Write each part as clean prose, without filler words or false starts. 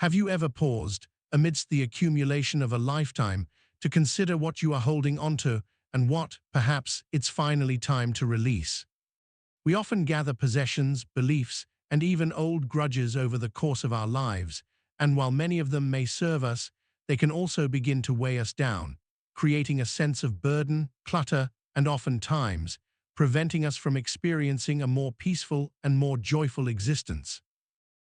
Have you ever paused, amidst the accumulation of a lifetime, to consider what you are holding onto and what, perhaps, it's finally time to release? We often gather possessions, beliefs, and even old grudges over the course of our lives, and while many of them may serve us, they can also begin to weigh us down, creating a sense of burden, clutter, and oftentimes, preventing us from experiencing a more peaceful and more joyful existence.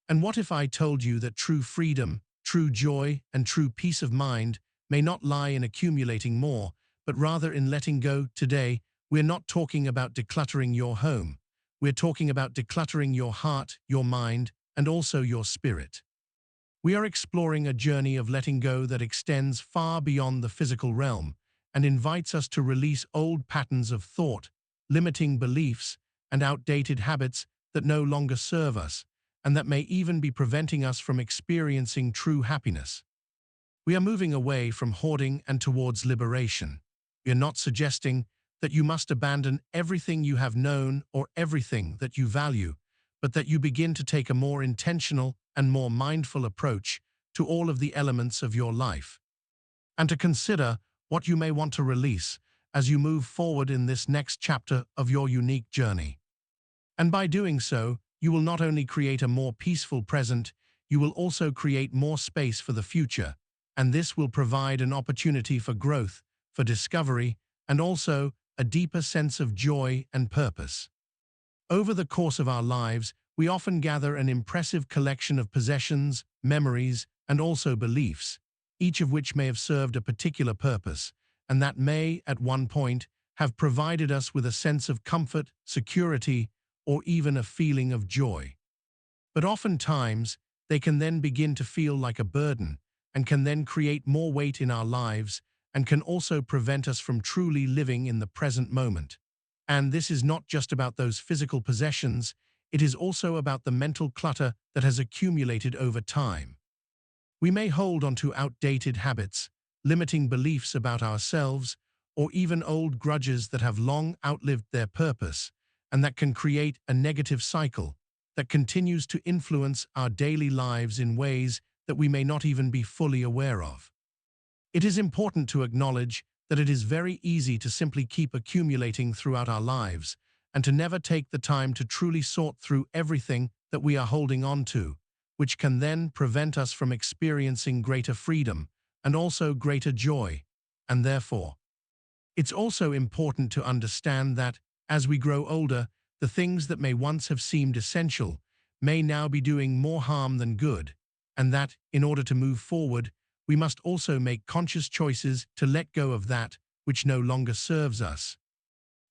And what if I told you that true freedom, true joy, and true peace of mind may not lie in accumulating more, but rather in letting go? Today, we're not talking about decluttering your home. We're talking about decluttering your heart, your mind, and also your spirit. We are exploring a journey of letting go that extends far beyond the physical realm and invites us to release old patterns of thought, limiting beliefs, and outdated habits that no longer serve us, and that may even be preventing us from experiencing true happiness. We are moving away from hoarding and towards liberation. We are not suggesting that you must abandon everything you have known or everything that you value, but that you begin to take a more intentional and more mindful approach to all of the elements of your life, and to consider what you may want to release as you move forward in this next chapter of your unique journey. And by doing so, you will not only create a more peaceful present, you will also create more space for the future, and this will provide an opportunity for growth, for discovery, and also a deeper sense of joy and purpose. Over the course of our lives, we often gather an impressive collection of possessions, memories, and also beliefs, each of which may have served a particular purpose, and that may, at one point, have provided us with a sense of comfort, security, or even a feeling of joy. But oftentimes, they can then begin to feel like a burden, and can then create more weight in our lives, and can also prevent us from truly living in the present moment. And this is not just about those physical possessions, it is also about the mental clutter that has accumulated over time. We may hold onto outdated habits, limiting beliefs about ourselves, or even old grudges that have long outlived their purpose, and that can create a negative cycle that continues to influence our daily lives in ways that we may not even be fully aware of. It is important to acknowledge that it is very easy to simply keep accumulating throughout our lives and to never take the time to truly sort through everything that we are holding on to, which can then prevent us from experiencing greater freedom and also greater joy. And therefore, it's also important to understand that, as we grow older, the things that may once have seemed essential may now be doing more harm than good, and that, in order to move forward, we must also make conscious choices to let go of that which no longer serves us,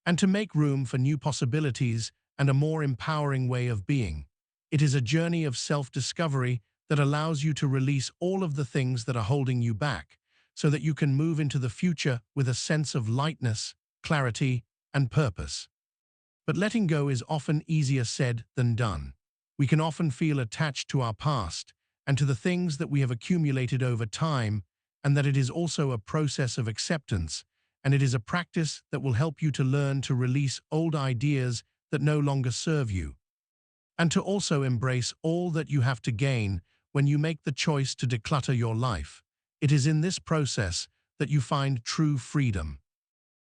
and to make room for new possibilities and a more empowering way of being. It is a journey of self-discovery that allows you to release all of the things that are holding you back, so that you can move into the future with a sense of lightness, clarity, and purpose. But letting go is often easier said than done. We can often feel attached to our past and to the things that we have accumulated over time, and that it is also a process of acceptance, and it is a practice that will help you to learn to release old ideas that no longer serve you, and to also embrace all that you have to gain when you make the choice to declutter your life. It is in this process that you find true freedom.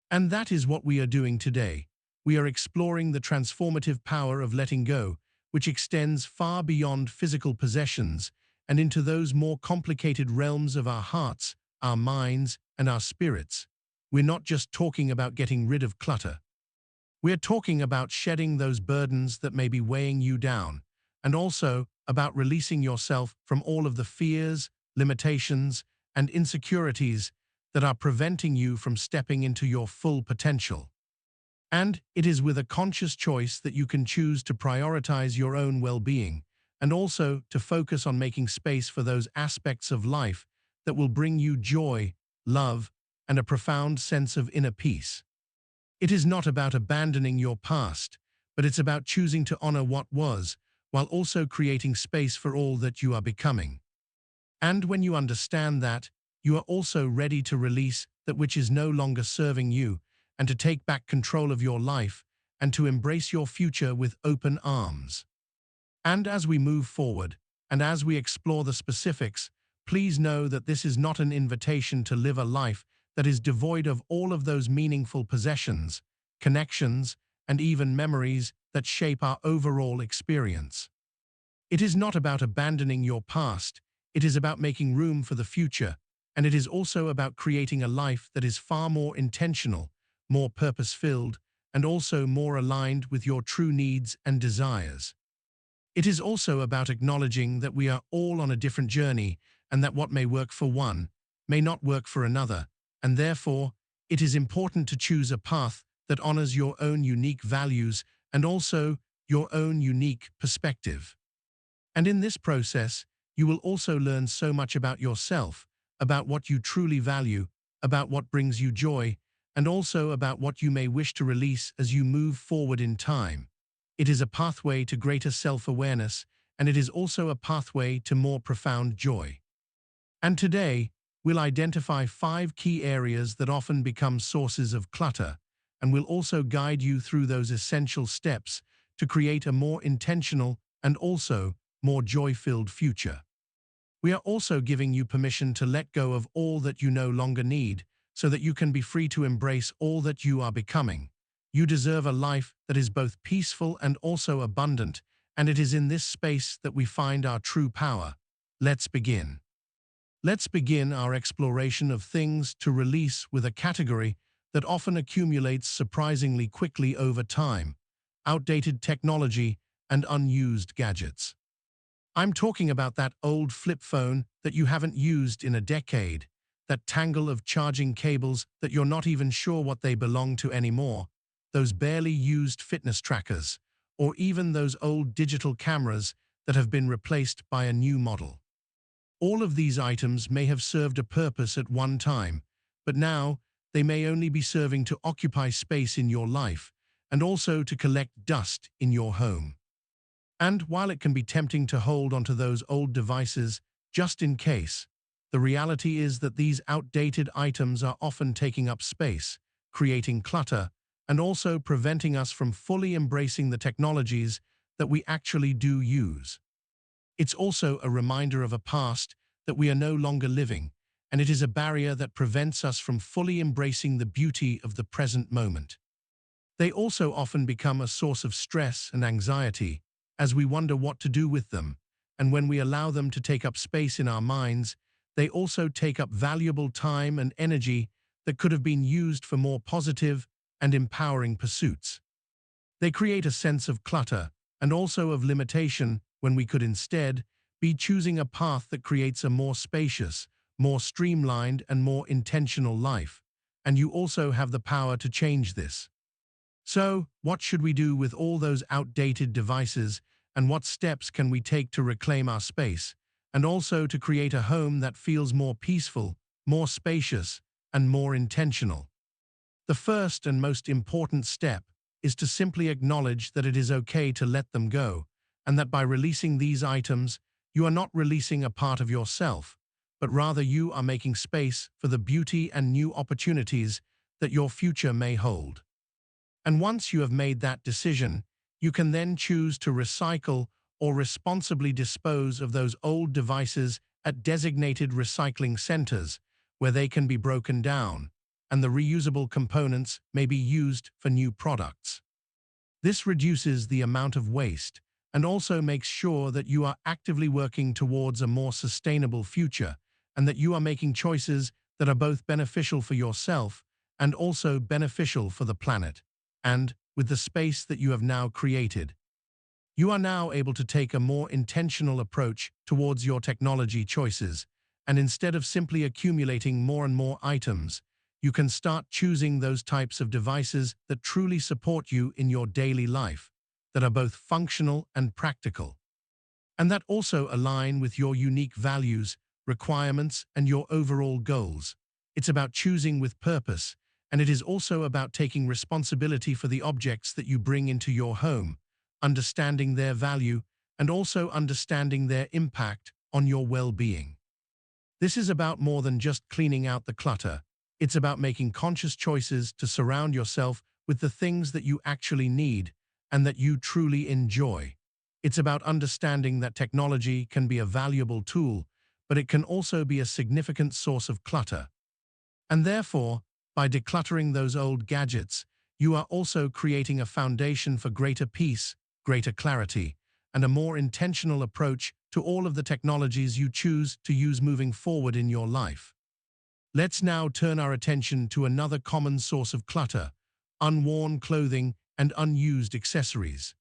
And that is what we are doing today. We are exploring the transformative power of letting go, which extends far beyond physical possessions and into those more complicated realms of our hearts, our minds, and our spirits. We're not just talking about getting rid of clutter. We're talking about shedding those burdens that may be weighing you down, and also about releasing yourself from all of the fears, limitations, and insecurities that are preventing you from stepping into your full potential. And it is with a conscious choice that you can choose to prioritize your own well-being, and also to focus on making space for those aspects of life that will bring you joy, love, and a profound sense of inner peace. It is not about abandoning your past, but it's about choosing to honor what was, while also creating space for all that you are becoming. And when you understand that, you are also ready to release that which is no longer serving you, and to take back control of your life, and to embrace your future with open arms. And as we move forward, And as we explore the specifics, please know that this is not an invitation to live a life that is devoid of all of those meaningful possessions, connections, and even memories that shape our overall experience. It is not about abandoning your past, it is about making room for the future, and it is also about creating a life that is far more intentional, more purpose-filled, and also more aligned with your true needs and desires. It is also about acknowledging that we are all on a different journey and that what may work for one may not work for another, and therefore, it is important to choose a path that honors your own unique values and also your own unique perspective. And in this process, you will also learn so much about yourself, about what you truly value, about what brings you joy, and also about what you may wish to release as you move forward in time. It is a pathway to greater self-awareness, and it is also a pathway to more profound joy. And today, we'll identify 5 key areas that often become sources of clutter, and we'll also guide you through those essential steps to create a more intentional and also more joy-filled future. We are also giving you permission to let go of all that you no longer need, so that you can be free to embrace all that you are becoming. You deserve a life that is both peaceful and also abundant, and it is in this space that we find our true power. Let's begin. Let's begin our exploration of things to release with a category that often accumulates surprisingly quickly over time: outdated technology and unused gadgets. I'm talking about that old flip phone that you haven't used in a decade, that tangle of charging cables that you're not even sure what they belong to anymore, those barely used fitness trackers, or even those old digital cameras that have been replaced by a new model. All of these items may have served a purpose at one time, but now they may only be serving to occupy space in your life and also to collect dust in your home. And while it can be tempting to hold onto those old devices just in case, the reality is that these outdated items are often taking up space, creating clutter, and also preventing us from fully embracing the technologies that we actually do use. It's also a reminder of a past that we are no longer living, and it is a barrier that prevents us from fully embracing the beauty of the present moment. They also often become a source of stress and anxiety as we wonder what to do with them, and when we allow them to take up space in our minds, they also take up valuable time and energy that could have been used for more positive and empowering pursuits. They create a sense of clutter and also of limitation when we could instead be choosing a path that creates a more spacious, more streamlined, and more intentional life. And you also have the power to change this. So, what should we do with all those outdated devices, and what steps can we take to reclaim our space, and also to create a home that feels more peaceful, more spacious, and more intentional? The first and most important step is to simply acknowledge that it is okay to let them go, and that by releasing these items, you are not releasing a part of yourself, but rather you are making space for the beauty and new opportunities that your future may hold. And once you have made that decision, you can then choose to recycle or responsibly dispose of those old devices at designated recycling centers where they can be broken down, and the reusable components may be used for new products. This reduces the amount of waste and also makes sure that you are actively working towards a more sustainable future and that you are making choices that are both beneficial for yourself and also beneficial for the planet. And with the space that you have now created, you are now able to take a more intentional approach towards your technology choices, and instead of simply accumulating more and more items, you can start choosing those types of devices that truly support you in your daily life, that are both functional and practical, and that also align with your unique values, requirements, and your overall goals. It's about choosing with purpose, and it is also about taking responsibility for the objects that you bring into your home, understanding their value, and also understanding their impact on your well-being. This is about more than just cleaning out the clutter. It's about making conscious choices to surround yourself with the things that you actually need and that you truly enjoy. It's about understanding that technology can be a valuable tool, but it can also be a significant source of clutter. And therefore, by decluttering those old gadgets, you are also creating a foundation for greater peace, greater clarity, and a more intentional approach to all of the technologies you choose to use moving forward in your life. Let's now turn our attention to another common source of clutter: unworn clothing and unused accessories.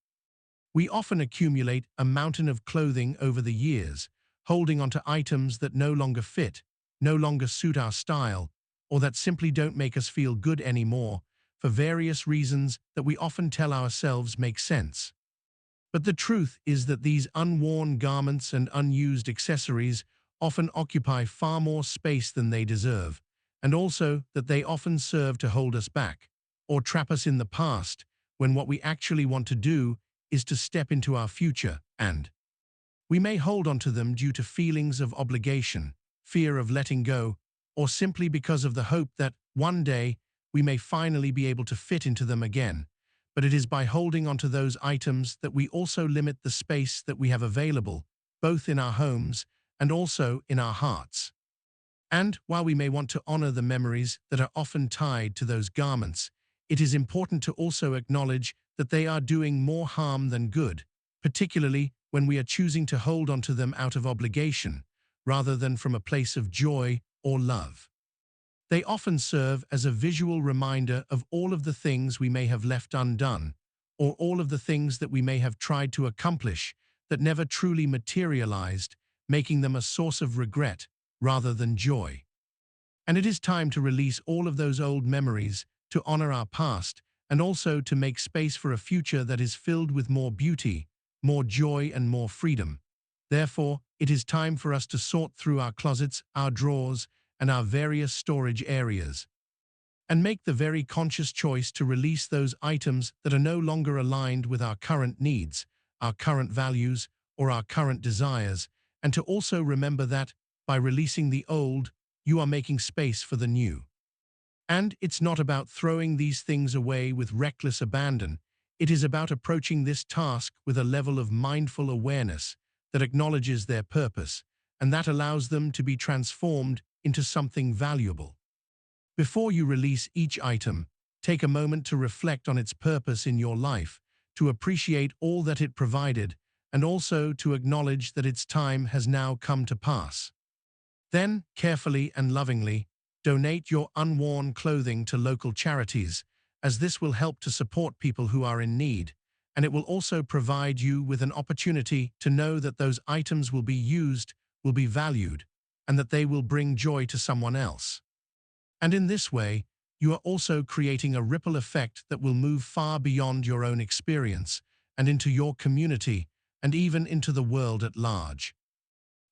We often accumulate a mountain of clothing over the years, holding onto items that no longer fit, no longer suit our style, or that simply don't make us feel good anymore, for various reasons that we often tell ourselves make sense. But the truth is that these unworn garments and unused accessories often occupy far more space than they deserve, and also that they often serve to hold us back, or trap us in the past, when what we actually want to do is to step into our future. And we may hold onto them due to feelings of obligation, fear of letting go, or simply because of the hope that one day we may finally be able to fit into them again. But it is by holding onto those items that we also limit the space that we have available, both in our homes and also in our hearts. And while we may want to honor the memories that are often tied to those garments, it is important to also acknowledge that they are doing more harm than good, particularly when we are choosing to hold onto them out of obligation, rather than from a place of joy or love. They often serve as a visual reminder of all of the things we may have left undone, or all of the things that we may have tried to accomplish that never truly materialized, making them a source of regret rather than joy. And it is time to release all of those old memories, to honor our past, and also to make space for a future that is filled with more beauty, more joy, and more freedom. Therefore, it is time for us to sort through our closets, our drawers, and our various storage areas, and make the very conscious choice to release those items that are no longer aligned with our current needs, our current values, or our current desires, and to also remember that, by releasing the old, you are making space for the new. And it's not about throwing these things away with reckless abandon. It is about approaching this task with a level of mindful awareness that acknowledges their purpose, and that allows them to be transformed into something valuable. Before you release each item, take a moment to reflect on its purpose in your life, to appreciate all that it provided, and also to acknowledge that its time has now come to pass. Then, carefully and lovingly, donate your unworn clothing to local charities, as this will help to support people who are in need, and it will also provide you with an opportunity to know that those items will be used, will be valued, and that they will bring joy to someone else. And in this way, you are also creating a ripple effect that will move far beyond your own experience and into your community and even into the world at large.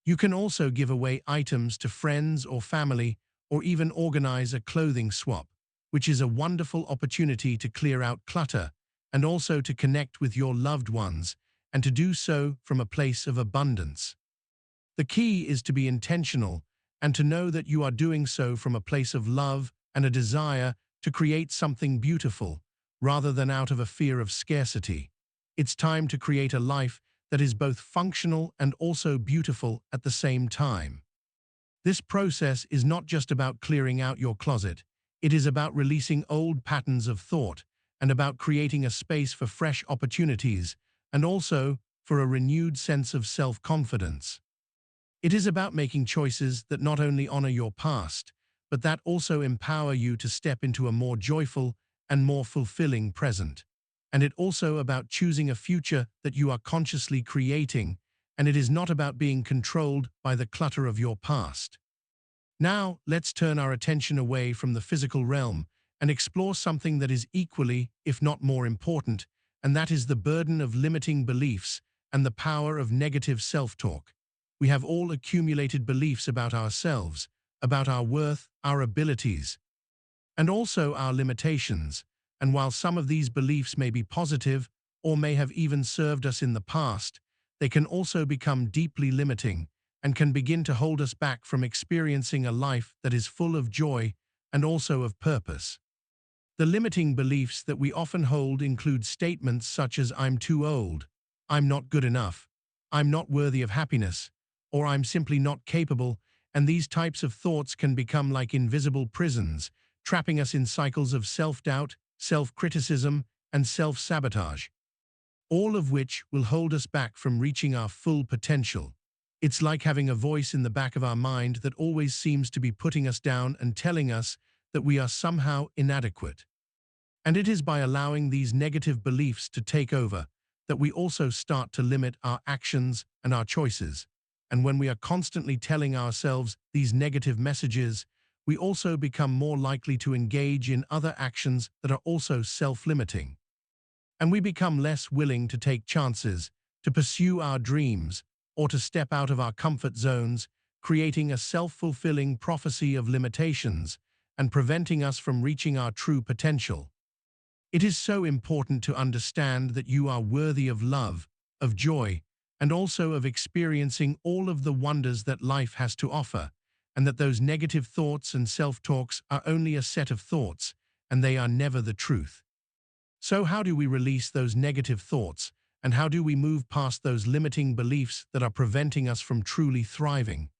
You can also give away items to friends or family, or even organize a clothing swap, which is a wonderful opportunity to clear out clutter and also to connect with your loved ones, and to do so from a place of abundance. The key is to be intentional and to know that you are doing so from a place of love and a desire to create something beautiful, rather than out of a fear of scarcity. It's time to create a life that is both functional and also beautiful at the same time. This process is not just about clearing out your closet. It is about releasing old patterns of thought and about creating a space for fresh opportunities and also for a renewed sense of self-confidence. It is about making choices that not only honor your past, but that also empower you to step into a more joyful and more fulfilling present. And it also about choosing a future that you are consciously creating, and it is not about being controlled by the clutter of your past. Now, let's turn our attention away from the physical realm and explore something that is equally, if not more important, and that is the burden of limiting beliefs and the power of negative self-talk. We have all accumulated beliefs about ourselves, about our worth, our abilities, and also our limitations. And while some of these beliefs may be positive or may have even served us in the past, they can also become deeply limiting and can begin to hold us back from experiencing a life that is full of joy and also of purpose. The limiting beliefs that we often hold include statements such as "I'm too old," I'm not good enough, I'm not worthy of happiness, or I'm simply not capable, and these types of thoughts can become like invisible prisons, trapping us in cycles of self-doubt, self-criticism, and self-sabotage, all of which will hold us back from reaching our full potential. It's like having a voice in the back of our mind that always seems to be putting us down and telling us that we are somehow inadequate. And it is by allowing these negative beliefs to take over that we also start to limit our actions and our choices. And when we are constantly telling ourselves these negative messages, we also become more likely to engage in other actions that are also self-limiting. And we become less willing to take chances, to pursue our dreams, or to step out of our comfort zones, creating a self-fulfilling prophecy of limitations and preventing us from reaching our true potential. It is so important to understand that you are worthy of love, of joy, and also of experiencing all of the wonders that life has to offer, and that those negative thoughts and self-talks are only a set of thoughts, and they are never the truth. So how do we release those negative thoughts, and how do we move past those limiting beliefs that are preventing us from truly thriving?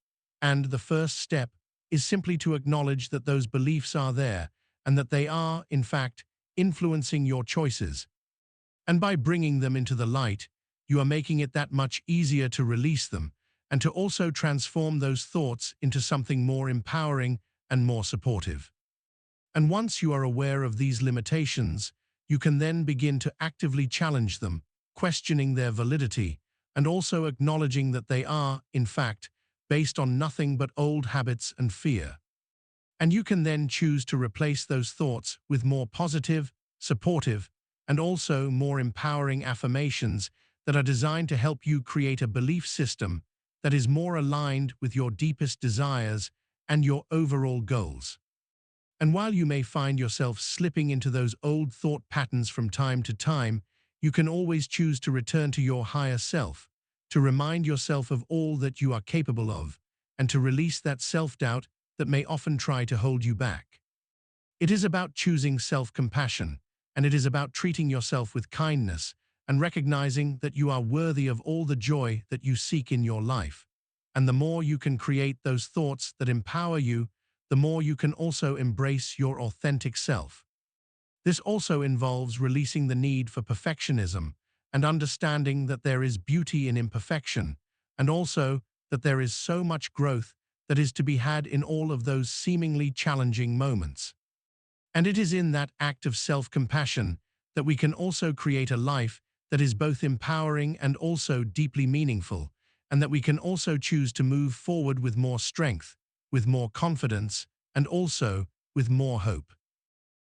And the first step is simply to acknowledge that those beliefs are there, and that they are, in fact, influencing your choices. And by bringing them into the light, you are making it that much easier to release them, and to also transform those thoughts into something more empowering and more supportive. And once you are aware of these limitations, you can then begin to actively challenge them, questioning their validity, and also acknowledging that they are, in fact, based on nothing but old habits and fear. And you can then choose to replace those thoughts with more positive, supportive, and also more empowering affirmations that are designed to help you create a belief system that is more aligned with your deepest desires and your overall goals. And while you may find yourself slipping into those old thought patterns from time to time, you can always choose to return to your higher self, to remind yourself of all that you are capable of, and to release that self-doubt that may often try to hold you back. It is about choosing self-compassion, and it is about treating yourself with kindness and recognizing that you are worthy of all the joy that you seek in your life. And the more you can create those thoughts that empower you, the more you can also embrace your authentic self. This also involves releasing the need for perfectionism and understanding that there is beauty in imperfection, and also that there is so much growth that is to be had in all of those seemingly challenging moments. And it is in that act of self-compassion that we can also create a life that is both empowering and also deeply meaningful, and that we can also choose to move forward with more strength, with more confidence, and also with more hope.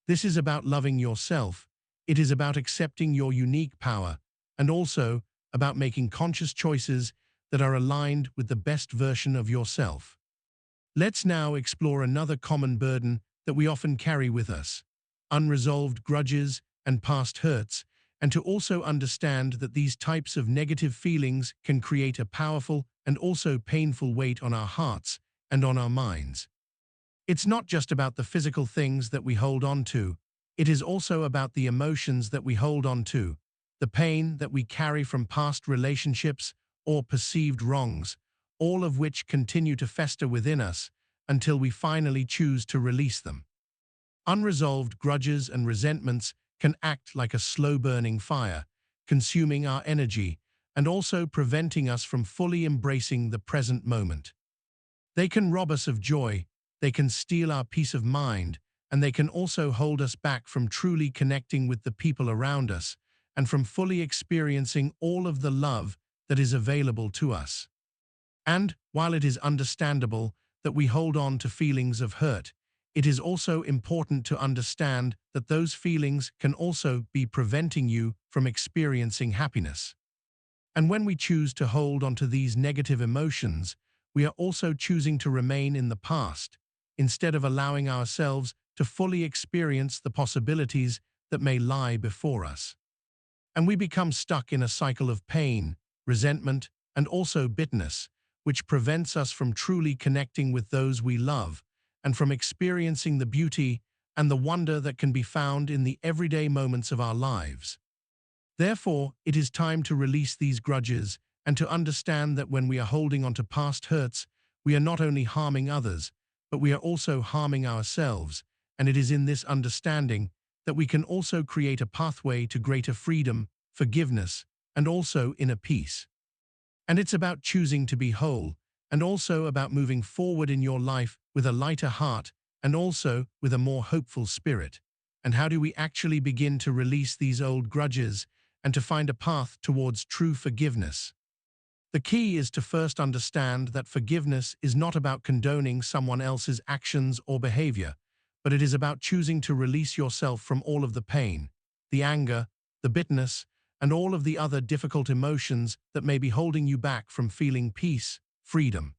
This is about loving yourself, it is about accepting your unique power, and also about making conscious choices that are aligned with the best version of yourself. Let's now explore another common burden that we often carry with us: unresolved grudges and past hurts, and to also understand that these types of negative feelings can create a powerful and also painful weight on our hearts and on our minds. It's not just about the physical things that we hold on to, it is also about the emotions that we hold on to, the pain that we carry from past relationships or perceived wrongs, all of which continue to fester within us until we finally choose to release them. Unresolved grudges and resentments can act like a slow-burning fire, consuming our energy and also preventing us from fully embracing the present moment. They can rob us of joy, they can steal our peace of mind, and they can also hold us back from truly connecting with the people around us and from fully experiencing all of the love that is available to us. And while it is understandable that we hold on to feelings of hurt, it is also important to understand that those feelings can also be preventing you from experiencing happiness. And when we choose to hold on to these negative emotions, we are also choosing to remain in the past, instead of allowing ourselves to fully experience the possibilities that may lie before us. And we become stuck in a cycle of pain, resentment, and also bitterness, which prevents us from truly connecting with those we love and from experiencing the beauty and the wonder that can be found in the everyday moments of our lives. Therefore, it is time to release these grudges and to understand that when we are holding on to past hurts, we are not only harming others, but we are also harming ourselves, and it is in this understanding that we can also create a pathway to greater freedom, forgiveness, and also inner peace. And it's about choosing to be whole, and also about moving forward in your life with a lighter heart and also with a more hopeful spirit. And how do we actually begin to release these old grudges and to find a path towards true forgiveness? The key is to first understand that forgiveness is not about condoning someone else's actions or behavior, but it is about choosing to release yourself from all of the pain, the anger, the bitterness, and all of the other difficult emotions that may be holding you back from feeling peace, freedom,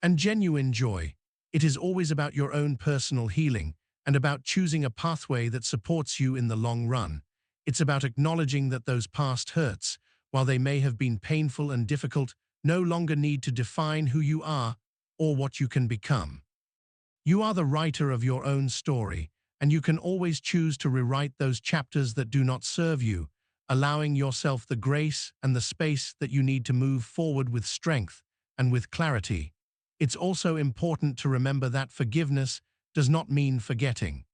and genuine joy. It is always about your own personal healing and about choosing a pathway that supports you in the long run. It's about acknowledging that those past hurts, while they may have been painful and difficult, no longer need to define who you are or what you can become. You are the writer of your own story, and you can always choose to rewrite those chapters that do not serve you, allowing yourself the grace and the space that you need to move forward with strength and with clarity. It's also important to remember that forgiveness does not mean forgetting,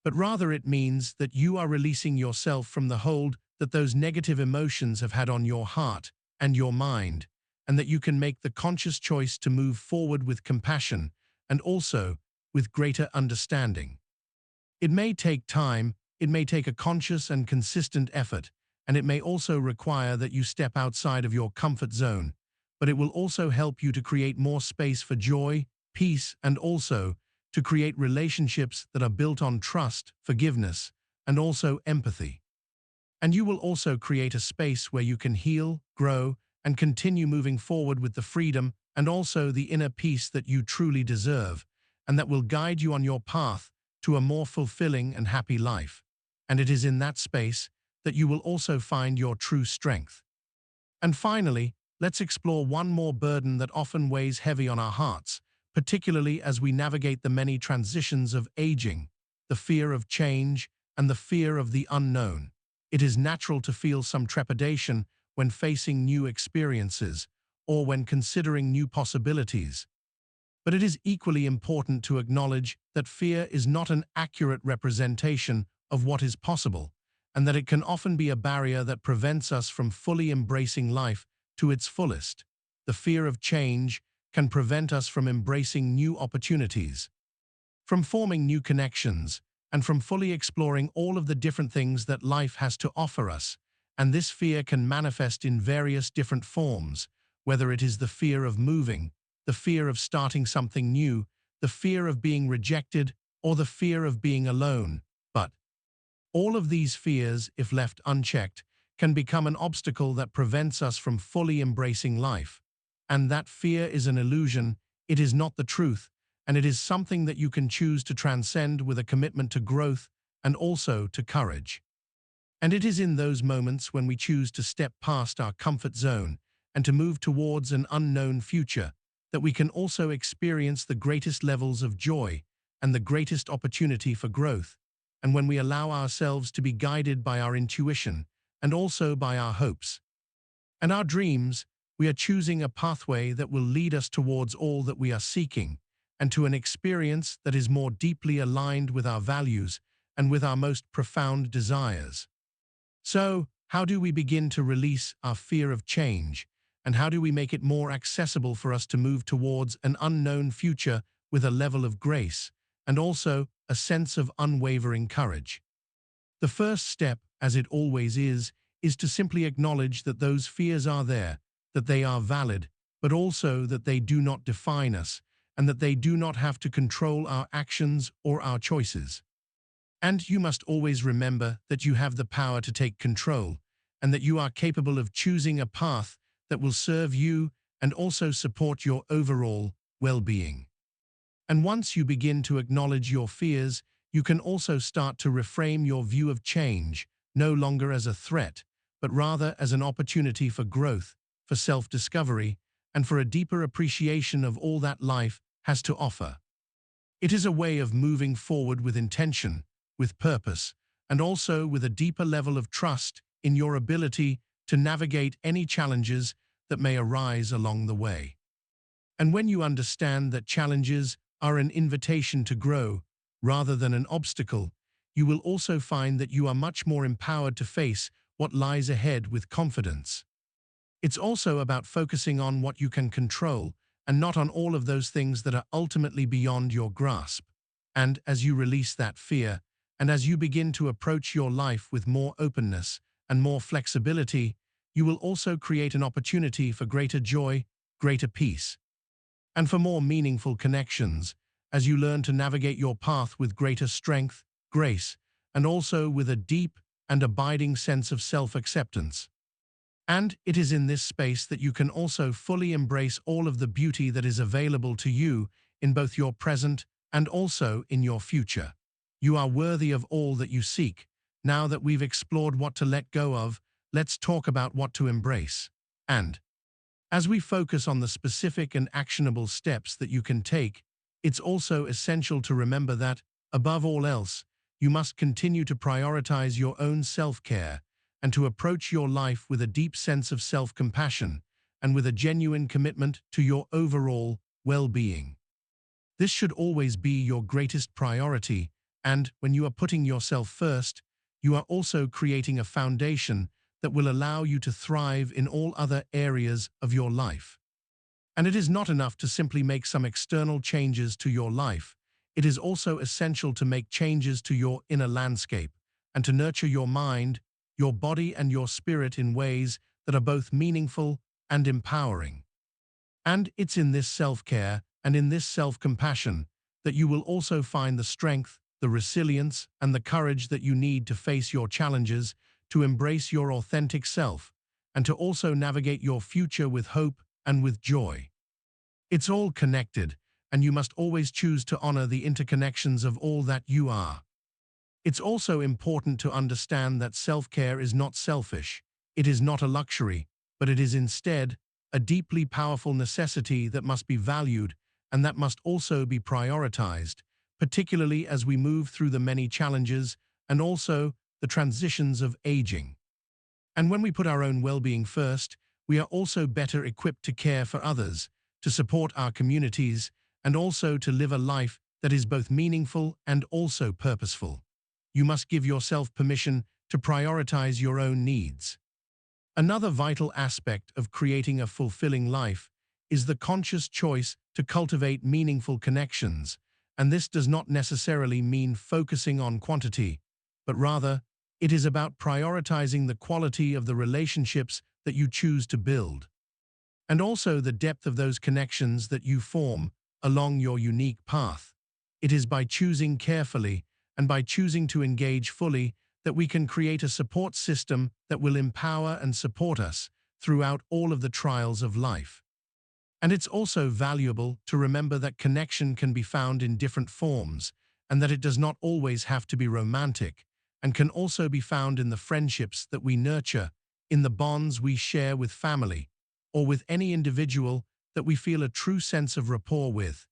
but rather it means that you are releasing yourself from the hold that those negative emotions have had on your heart and your mind, and that you can make the conscious choice to move forward with compassion and also with greater understanding. It may take time, it may take a conscious and consistent effort, and it may also require that you step outside of your comfort zone, but it will also help you to create more space for joy, peace, and also to create relationships that are built on trust, forgiveness, and also empathy. And you will also create a space where you can heal, grow, and continue moving forward with the freedom and also the inner peace that you truly deserve, and that will guide you on your path to a more fulfilling and happy life. And it is in that space that you will also find your true strength. And finally, let's explore one more burden that often weighs heavy on our hearts, particularly as we navigate the many transitions of aging, the fear of change, and the fear of the unknown. It is natural to feel some trepidation when facing new experiences or when considering new possibilities. But it is equally important to acknowledge that fear is not an accurate representation of what is possible, and that it can often be a barrier that prevents us from fully embracing life to its fullest. The fear of change can prevent us from embracing new opportunities, from forming new connections, and from fully exploring all of the different things that life has to offer us. And this fear can manifest in various different forms, whether it is the fear of moving, the fear of starting something new, the fear of being rejected, or the fear of being alone. But all of these fears, if left unchecked, can become an obstacle that prevents us from fully embracing life. And that fear is an illusion, it is not the truth, and it is something that you can choose to transcend with a commitment to growth and also to courage. And it is in those moments when we choose to step past our comfort zone and to move towards an unknown future that we can also experience the greatest levels of joy and the greatest opportunity for growth. And when we allow ourselves to be guided by our intuition and also by our hopes and our dreams, we are choosing a pathway that will lead us towards all that we are seeking and to an experience that is more deeply aligned with our values and with our most profound desires. So, how do we begin to release our fear of change, and how do we make it more accessible for us to move towards an unknown future with a level of grace and also a sense of unwavering courage? The first step, as it always is to simply acknowledge that those fears are there, that they are valid, but also that they do not define us, and that they do not have to control our actions or our choices. And you must always remember that you have the power to take control, and that you are capable of choosing a path that will serve you and also support your overall well-being. And once you begin to acknowledge your fears, you can also start to reframe your view of change, no longer as a threat, but rather as an opportunity for growth, for self-discovery, and for a deeper appreciation of all that life has to offer. It is a way of moving forward with intention, with purpose, and also with a deeper level of trust in your ability to navigate any challenges that may arise along the way. And when you understand that challenges are an invitation to grow rather than an obstacle, you will also find that you are much more empowered to face what lies ahead with confidence. It's also about focusing on what you can control and not on all of those things that are ultimately beyond your grasp. And as you release that fear, and as you begin to approach your life with more openness and more flexibility, you will also create an opportunity for greater joy, greater peace, and for more meaningful connections as you learn to navigate your path with greater strength, grace, and also with a deep and abiding sense of self-acceptance. And it is in this space that you can also fully embrace all of the beauty that is available to you in both your present and also in your future. You are worthy of all that you seek. Now that we've explored what to let go of, let's talk about what to embrace. And as we focus on the specific and actionable steps that you can take, it's also essential to remember that, above all else, you must continue to prioritize your own self-care and to approach your life with a deep sense of self-compassion and with a genuine commitment to your overall well-being. This should always be your greatest priority, and when you are putting yourself first, you are also creating a foundation that will allow you to thrive in all other areas of your life. And it is not enough to simply make some external changes to your life. It is also essential to make changes to your inner landscape and to nurture your mind, your body, and your spirit in ways that are both meaningful and empowering. And it's in this self-care and in this self-compassion that you will also find the strength, the resilience, and the courage that you need to face your challenges, to embrace your authentic self, and to also navigate your future with hope and with joy. It's all connected, and you must always choose to honor the interconnections of all that you are. It's also important to understand that self-care is not selfish. It is not a luxury, but it is instead a deeply powerful necessity that must be valued and that must also be prioritized, particularly as we move through the many challenges and also the transitions of aging. And when we put our own well-being first, we are also better equipped to care for others, to support our communities, and also to live a life that is both meaningful and also purposeful. You must give yourself permission to prioritize your own needs. Another vital aspect of creating a fulfilling life is the conscious choice to cultivate meaningful connections, and this does not necessarily mean focusing on quantity, but rather, it is about prioritizing the quality of the relationships that you choose to build, and also the depth of those connections that you form along your unique path. It is by choosing carefully and by choosing to engage fully that we can create a support system that will empower and support us throughout all of the trials of life. And it's also valuable to remember that connection can be found in different forms, and that it does not always have to be romantic, and can also be found in the friendships that we nurture, in the bonds we share with family, or with any individual that we feel a true sense of rapport with,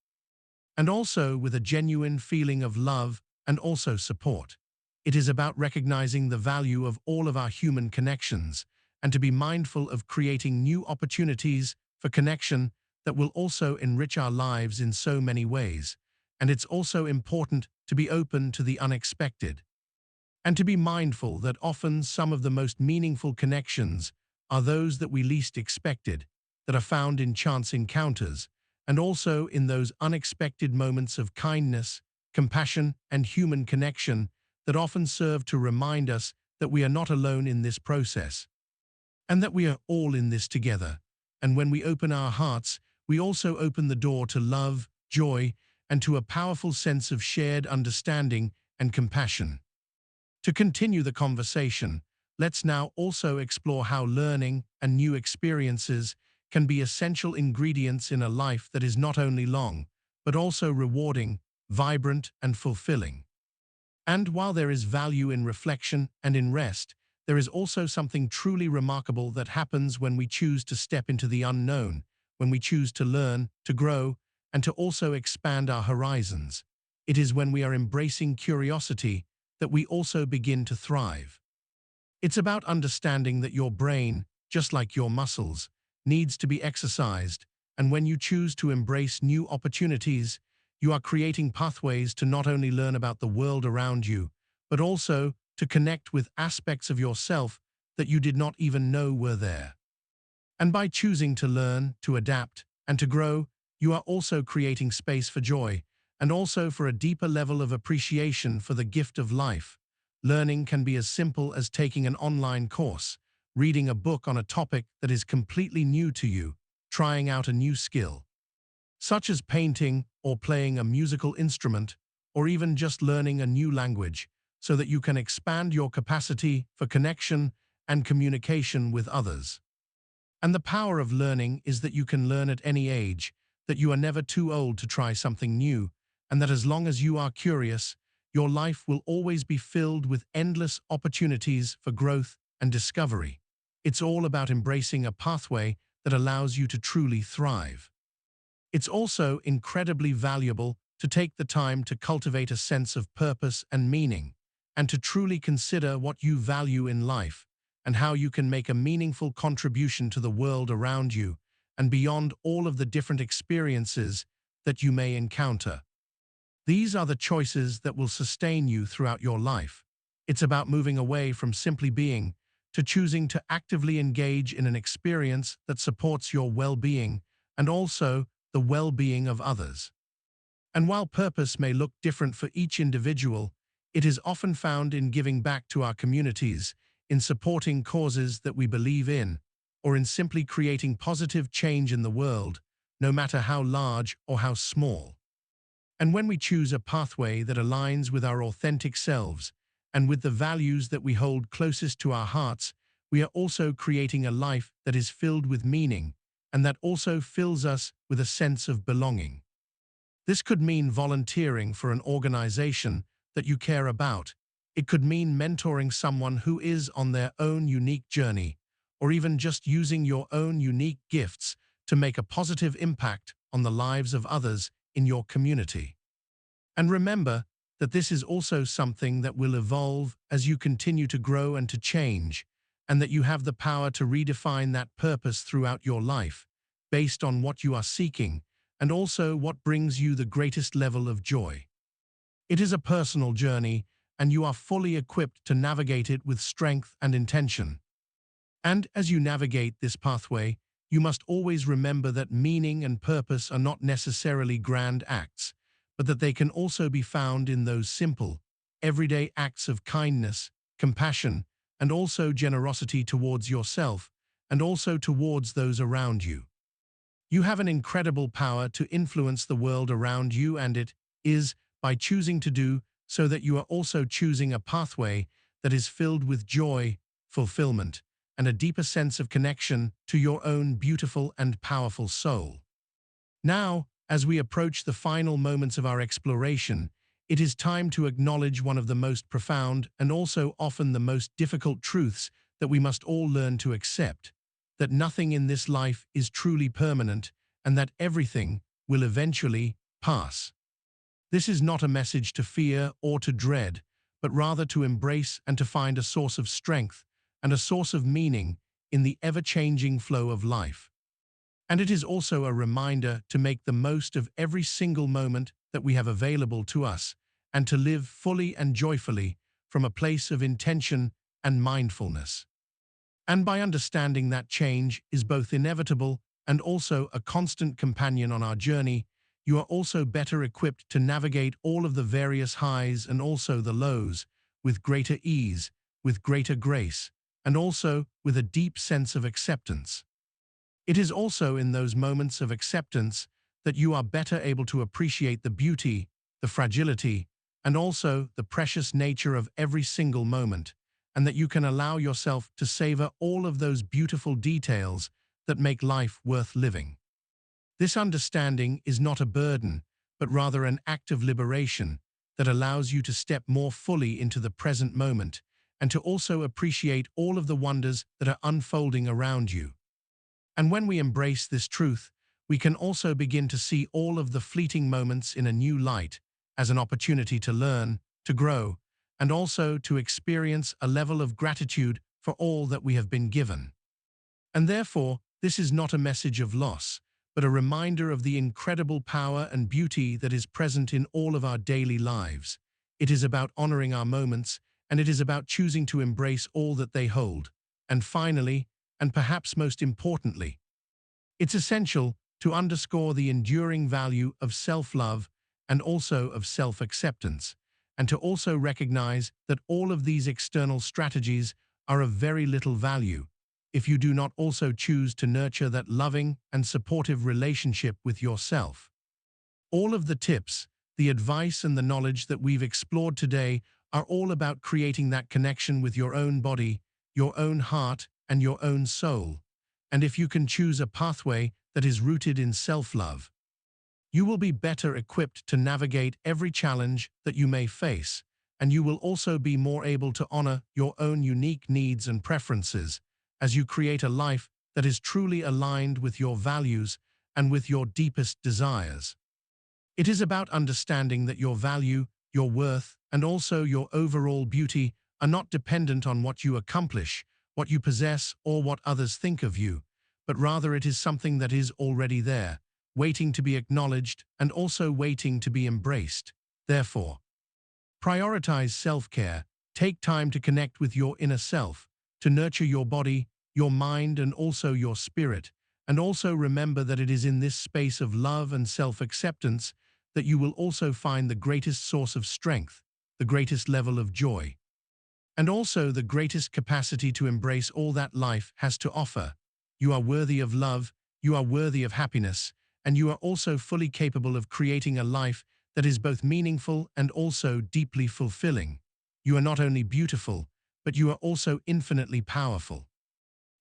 and also with a genuine feeling of love and also support. It is about recognizing the value of all of our human connections and to be mindful of creating new opportunities for connection that will also enrich our lives in so many ways. And it's also important to be open to the unexpected and to be mindful that often some of the most meaningful connections are those that we least expected, that are found in chance encounters, and also in those unexpected moments of kindness, compassion, and human connection that often serve to remind us that we are not alone in this process, and that we are all in this together. And when we open our hearts, we also open the door to love, joy, and to a powerful sense of shared understanding and compassion. To continue the conversation, let's now also explore how learning and new experiences can be essential ingredients in a life that is not only long, but also rewarding, vibrant, and fulfilling. And while there is value in reflection and in rest, there is also something truly remarkable that happens when we choose to step into the unknown, when we choose to learn, to grow, and to also expand our horizons. It is when we are embracing curiosity that we also begin to thrive. It's about understanding that your brain, just like your muscles, needs to be exercised, and when you choose to embrace new opportunities, you are creating pathways to not only learn about the world around you, but also to connect with aspects of yourself that you did not even know were there. And by choosing to learn, to adapt, and to grow, you are also creating space for joy, and also for a deeper level of appreciation for the gift of life. Learning can be as simple as taking an online course, reading a book on a topic that is completely new to you, trying out a new skill, such as painting or playing a musical instrument, or even just learning a new language, so that you can expand your capacity for connection and communication with others. And the power of learning is that you can learn at any age, that you are never too old to try something new, and that as long as you are curious, your life will always be filled with endless opportunities for growth and discovery. It's all about embracing a pathway that allows you to truly thrive. It's also incredibly valuable to take the time to cultivate a sense of purpose and meaning, and to truly consider what you value in life, and how you can make a meaningful contribution to the world around you and beyond all of the different experiences that you may encounter. These are the choices that will sustain you throughout your life. It's about moving away from simply being to choosing to actively engage in an experience that supports your well-being and also the well-being of others. And while purpose may look different for each individual, it is often found in giving back to our communities, in supporting causes that we believe in, or in simply creating positive change in the world, no matter how large or how small. And when we choose a pathway that aligns with our authentic selves and with the values that we hold closest to our hearts, we are also creating a life that is filled with meaning and that also fills us with a sense of belonging. This could mean volunteering for an organization that you care about. It could mean mentoring someone who is on their own unique journey, or even just using your own unique gifts to make a positive impact on the lives of others in your community. And remember that this is also something that will evolve as you continue to grow and to change, and that you have the power to redefine that purpose throughout your life, based on what you are seeking, and also what brings you the greatest level of joy. It is a personal journey, and you are fully equipped to navigate it with strength and intention. And as you navigate this pathway, you must always remember that meaning and purpose are not necessarily grand acts, but that they can also be found in those simple, everyday acts of kindness, compassion, and also generosity towards yourself, and also towards those around you. You have an incredible power to influence the world around you, and it is by choosing to do so that you are also choosing a pathway that is filled with joy, fulfillment, and a deeper sense of connection to your own beautiful and powerful soul. Now, as we approach the final moments of our exploration, it is time to acknowledge one of the most profound and also often the most difficult truths that we must all learn to accept: that nothing in this life is truly permanent and that everything will eventually pass. This is not a message to fear or to dread, but rather to embrace and to find a source of strength and a source of meaning in the ever-changing flow of life. And it is also a reminder to make the most of every single moment that we have available to us and to live fully and joyfully from a place of intention and mindfulness. And by understanding that change is both inevitable and also a constant companion on our journey, you are also better equipped to navigate all of the various highs and also the lows with greater ease, with greater grace, and also with a deep sense of acceptance. It is also in those moments of acceptance that you are better able to appreciate the beauty, the fragility, and also the precious nature of every single moment, and that you can allow yourself to savor all of those beautiful details that make life worth living. This understanding is not a burden, but rather an act of liberation that allows you to step more fully into the present moment and to also appreciate all of the wonders that are unfolding around you. And when we embrace this truth, we can also begin to see all of the fleeting moments in a new light, as an opportunity to learn, to grow, and also to experience a level of gratitude for all that we have been given. And therefore, this is not a message of loss, but a reminder of the incredible power and beauty that is present in all of our daily lives. It is about honoring our moments, and it is about choosing to embrace all that they hold. And finally, and perhaps most importantly, it's essential to underscore the enduring value of self-love and also of self-acceptance, and to also recognize that all of these external strategies are of very little value if you do not also choose to nurture that loving and supportive relationship with yourself. All of the tips, the advice and the knowledge that we've explored today are all about creating that connection with your own body, your own heart, and your own soul. And if you can choose a pathway that is rooted in self-love, you will be better equipped to navigate every challenge that you may face, and you will also be more able to honor your own unique needs and preferences as you create a life that is truly aligned with your values and with your deepest desires. It is about understanding that your value, your worth, and also your overall beauty are not dependent on what you accomplish, what you possess, or what others think of you, but rather it is something that is already there, waiting to be acknowledged and also waiting to be embraced. Therefore, prioritize self-care, take time to connect with your inner self, to nurture your body, your mind, and also your spirit, and also remember that it is in this space of love and self-acceptance that you will also find the greatest source of strength, the greatest level of joy, and also the greatest capacity to embrace all that life has to offer. You are worthy of love, you are worthy of happiness, and you are also fully capable of creating a life that is both meaningful and also deeply fulfilling. You are not only beautiful, but you are also infinitely powerful.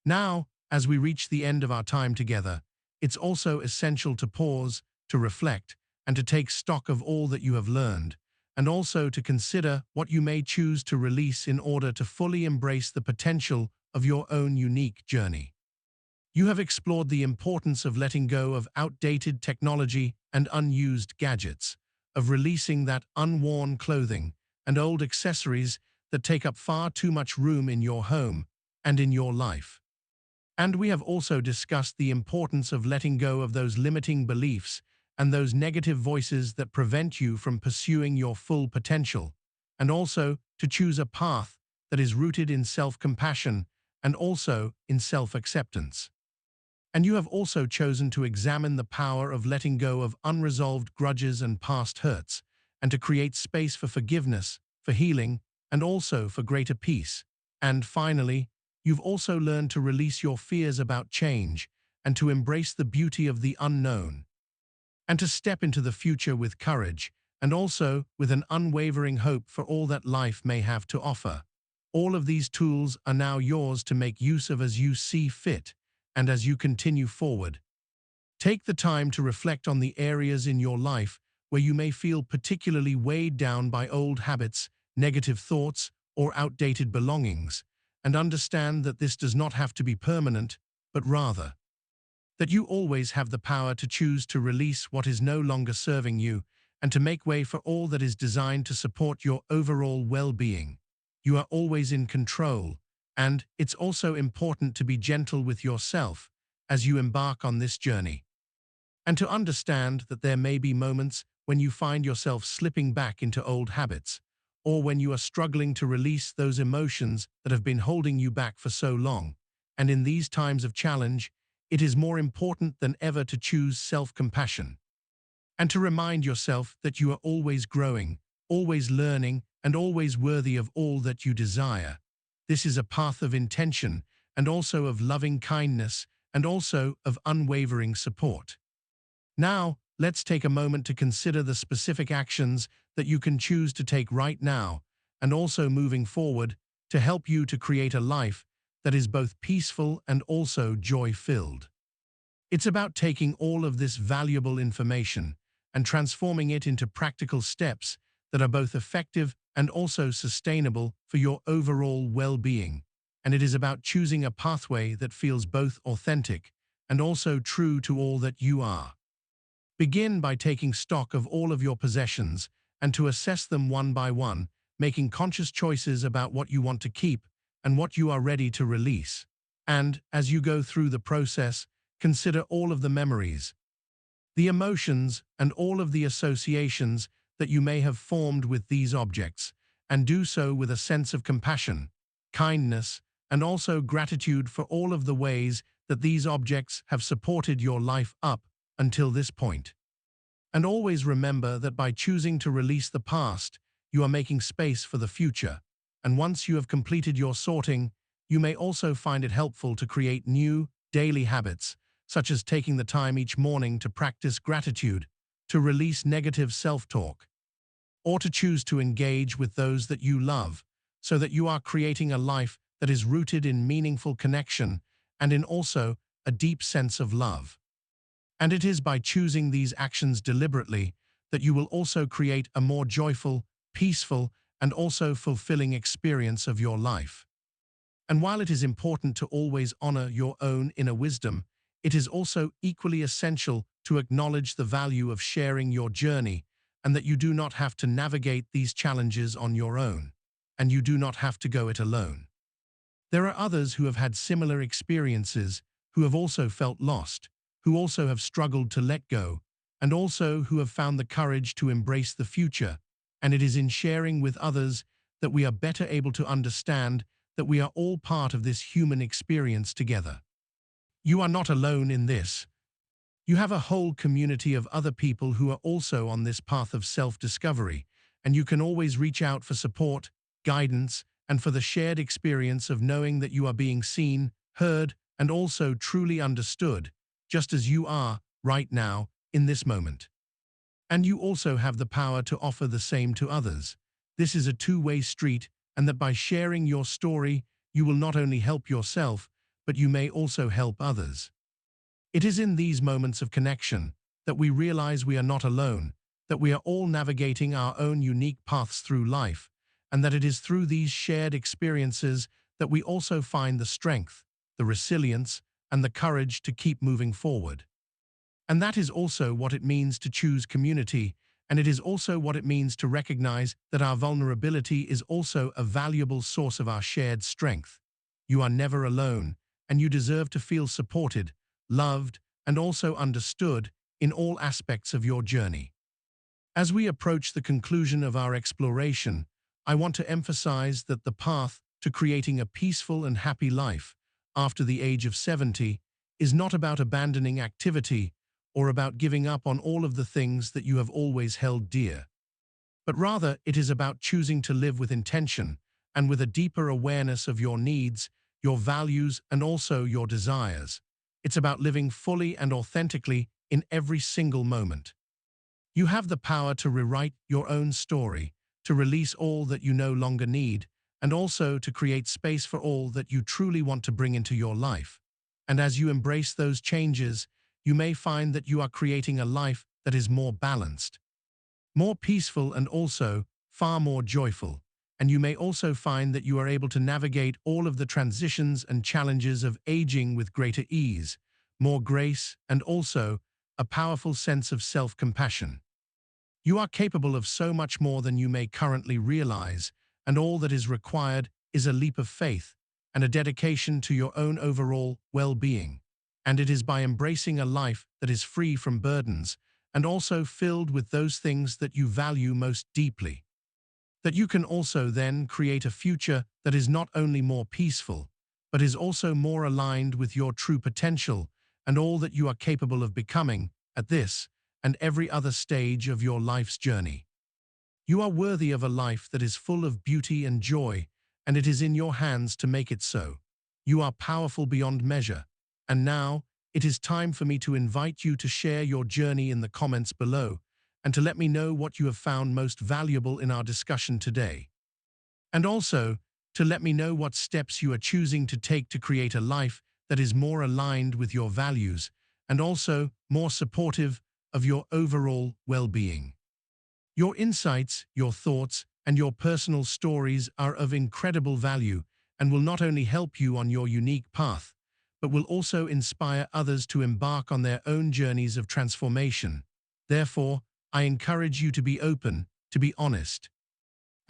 Now, as we reach the end of our time together, it's also essential to pause, to reflect, and to take stock of all that you have learned, and also to consider what you may choose to release in order to fully embrace the potential of your own unique journey. You have explored the importance of letting go of outdated technology and unused gadgets, of releasing that unworn clothing and old accessories that take up far too much room in your home and in your life. And we have also discussed the importance of letting go of those limiting beliefs and those negative voices that prevent you from pursuing your full potential, and also to choose a path that is rooted in self-compassion and also in self-acceptance. And you have also chosen to examine the power of letting go of unresolved grudges and past hurts, and to create space for forgiveness, for healing, and also for greater peace. And finally, you've also learned to release your fears about change and to embrace the beauty of the unknown, and to step into the future with courage and also with an unwavering hope for all that life may have to offer. All of these tools are now yours to make use of as you see fit and as you continue forward. Take the time to reflect on the areas in your life where you may feel particularly weighed down by old habits, negative thoughts, or outdated belongings, and understand that this does not have to be permanent, but rather that you always have the power to choose to release what is no longer serving you and to make way for all that is designed to support your overall well-being. You are always in control, and it's also important to be gentle with yourself as you embark on this journey, and to understand that there may be moments when you find yourself slipping back into old habits, or when you are struggling to release those emotions that have been holding you back for so long. And in these times of challenge, it is more important than ever to choose self-compassion and to remind yourself that you are always growing, always learning, and always worthy of all that you desire. This is a path of intention and also of loving kindness and also of unwavering support. Now, let's take a moment to consider the specific actions that you can choose to take right now and also moving forward to help you to create a life that is both peaceful and also joy-filled. It's about taking all of this valuable information and transforming it into practical steps that are both effective and also sustainable for your overall well-being. And it is about choosing a pathway that feels both authentic and also true to all that you are. Begin by taking stock of all of your possessions and to assess them one by one, making conscious choices about what you want to keep and what you are ready to release. And, as you go through the process, consider all of the memories, the emotions, and all of the associations that you may have formed with these objects, and do so with a sense of compassion, kindness, and also gratitude for all of the ways that these objects have supported your life up until this point. And always remember that by choosing to release the past, you are making space for the future. And once you have completed your sorting, you may also find it helpful to create new, daily habits, such as taking the time each morning to practice gratitude, to release negative self-talk, or to choose to engage with those that you love, so that you are creating a life that is rooted in meaningful connection and in also a deep sense of love. And it is by choosing these actions deliberately that you will also create a more joyful, peaceful, and also fulfilling experience of your life. And while it is important to always honor your own inner wisdom, it is also equally essential to acknowledge the value of sharing your journey and that you do not have to navigate these challenges on your own, and you do not have to go it alone. There are others who have had similar experiences, who have also felt lost, who also have struggled to let go, and also who have found the courage to embrace the future, and it is in sharing with others that we are better able to understand that we are all part of this human experience together. You are not alone in this. You have a whole community of other people who are also on this path of self-discovery, and you can always reach out for support, guidance, and for the shared experience of knowing that you are being seen, heard, and also truly understood, just as you are right now in this moment. And you also have the power to offer the same to others. This is a two-way street, and that by sharing your story, you will not only help yourself, but you may also help others. It is in these moments of connection that we realize we are not alone, that we are all navigating our own unique paths through life, and that it is through these shared experiences that we also find the strength, the resilience, and the courage to keep moving forward. And that is also what it means to choose community, and it is also what it means to recognize that our vulnerability is also a valuable source of our shared strength. You are never alone, and you deserve to feel supported, loved, and also understood in all aspects of your journey. As we approach the conclusion of our exploration, I want to emphasize that the path to creating a peaceful and happy life after the age of 70 is not about abandoning activity or about giving up on all of the things that you have always held dear. But rather, it is about choosing to live with intention and with a deeper awareness of your needs, your values, and also your desires. It's about living fully and authentically in every single moment. You have the power to rewrite your own story, to release all that you no longer need, and also to create space for all that you truly want to bring into your life. And as you embrace those changes, you may find that you are creating a life that is more balanced, more peaceful, and also far more joyful. And you may also find that you are able to navigate all of the transitions and challenges of aging with greater ease, more grace, and also a powerful sense of self-compassion. You are capable of so much more than you may currently realize, and all that is required is a leap of faith and a dedication to your own overall well-being. And it is by embracing a life that is free from burdens and also filled with those things that you value most deeply, that you can also then create a future that is not only more peaceful, but is also more aligned with your true potential and all that you are capable of becoming at this and every other stage of your life's journey. You are worthy of a life that is full of beauty and joy, and it is in your hands to make it so. You are powerful beyond measure. And now, it is time for me to invite you to share your journey in the comments below, and to let me know what you have found most valuable in our discussion today. And also, to let me know what steps you are choosing to take to create a life that is more aligned with your values, and also more supportive of your overall well-being. Your insights, your thoughts, and your personal stories are of incredible value and will not only help you on your unique path, but will also inspire others to embark on their own journeys of transformation. Therefore, I encourage you to be open, to be honest,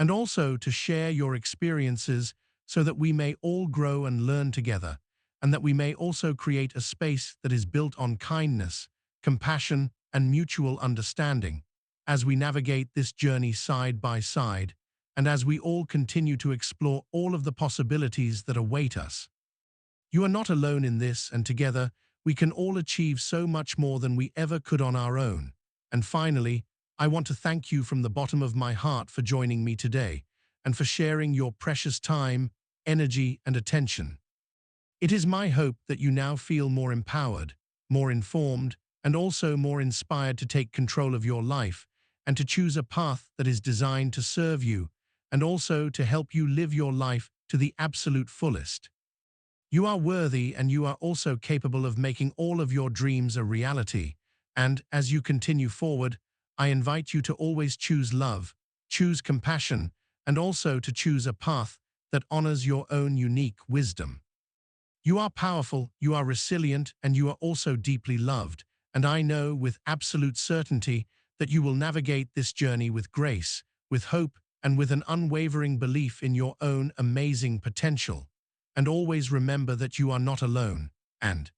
and also to share your experiences so that we may all grow and learn together, and that we may also create a space that is built on kindness, compassion, and mutual understanding, as we navigate this journey side by side, and as we all continue to explore all of the possibilities that await us. You are not alone in this, and together, we can all achieve so much more than we ever could on our own. And finally, I want to thank you from the bottom of my heart for joining me today, and for sharing your precious time, energy, and attention. It is my hope that you now feel more empowered, more informed, and also more inspired to take control of your life and to choose a path that is designed to serve you and also to help you live your life to the absolute fullest. You are worthy, and you are also capable of making all of your dreams a reality. And as you continue forward, I invite you to always choose love, choose compassion, and also to choose a path that honors your own unique wisdom. You are powerful, you are resilient, and you are also deeply loved, and I know with absolute certainty that you will navigate this journey with grace, with hope, and with an unwavering belief in your own amazing potential. And always remember that you are not alone. And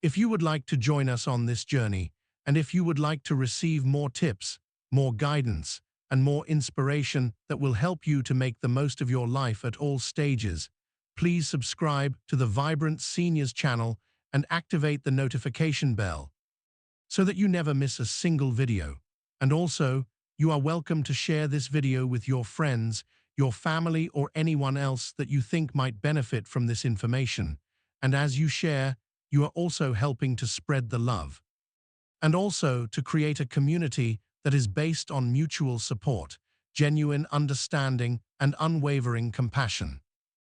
if you would like to join us on this journey, and if you would like to receive more tips, more guidance, and more inspiration that will help you to make the most of your life at all stages, please subscribe to the Vibrant Seniors channel and activate the notification bell so that you never miss a single video. And also, you are welcome to share this video with your friends, your family, or anyone else that you think might benefit from this information. And as you share, you are also helping to spread the love. And also to create a community that is based on mutual support, genuine understanding, and unwavering compassion.